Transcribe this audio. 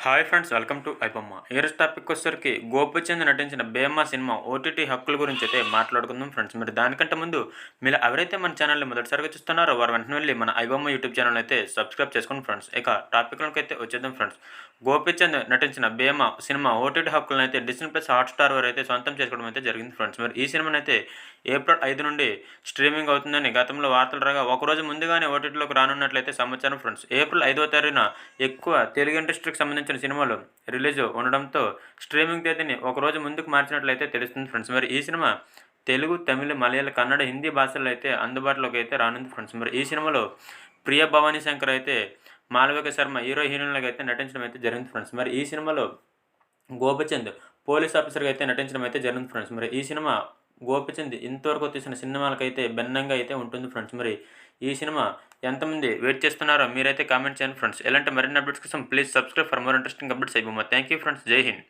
Hi friends, welcome to iBomma. ఈరోజు topic వచ్చేసరికి గోపిచంద్ నటించిన భీమా సినిమా ఓటీటీ హక్కుల గురించి అయితే మాట్లాడుకుందాం ఫ్రెండ్స్. మరి దానికంటే ముందు మీరు ఎవరైతే మన ఛానల్ని మొదటిసారిగా చూస్తున్నారో వారు వెంటనే వెళ్ళి మన ఐబొమ్మ యూట్యూబ్ ఛానల్ అయితే సబ్స్క్రైబ్ చేసుకోండి ఫ్రెండ్స్. ఇక టాపిక్లోకి అయితే వచ్చేద్దాం ఫ్రెండ్స్. గోపిచంద్ నటించిన భీమా సినిమా ఓటీటీ హక్కులను అయితే డిస్నీ ప్లస్ హాట్‌స్టార్ వారు అయితే సొంతం చేసుకోవడం అయితే జరిగింది ఫ్రెండ్స్. మరి ఈ సినిమాని అయితే ఏప్రిల్ 5 నుండి స్ట్రీమింగ్ అవుతుందని గతంలో వార్తలు రాగా ఒకరోజు ముందుగానే ఓటీటీలోకి రానున్నట్లయితే సమాచారం ఫ్రెండ్స్. ఏప్రిల్ 5వ తారీఖున ఎక్కువ తెలుగు ఇండస్ట్రీకి సంబంధించిన సినిమాలు రిలీజ్ ఉండడంతో స్ట్రీమింగ్ తేదీని ఒకరోజు ముందుకు మార్చినట్లయితే తెలుస్తుంది ఫ్రెండ్స్. మరి ఈ సినిమా తెలుగు, తమిళ, మలయాళ, కన్నడ, హిందీ భాషల్లో అయితే అందుబాటులోకి అయితే రానుంది ఫ్రెండ్స్. మరి ఈ సినిమాలో ప్రియ భవానీ శంకర్ అయితే మాళవిక శర్మ హీరో హీరోయిన్లుగా అయితే నటించడం అయితే జరిగింది ఫ్రెండ్స్. మరి ఈ సినిమాలో గోపిచంద్ పోలీస్ ఆఫీసర్గా అయితే నటించడం అయితే జరిగింది ఫ్రెండ్స్. మరి ఈ సినిమా గోపిచంద్ ఇంతవరకు తీసిన సినిమాలకైతే భిన్నంగా అయితే ఉంటుంది ఫ్రెండ్స్. మరి ఈ సినిమా ఎంతమంది వెయిట్ చేస్తున్నారో మీరైతే కామెంట్ చేయండి ఫ్రెండ్స్. ఇలాంటి మరిన్ని అప్డేట్స్ కోసం please subscribe for more interesting updates. అయిపోయి థ్యాంక్ యూ ఫ్రెండ్స్. జై హింద్.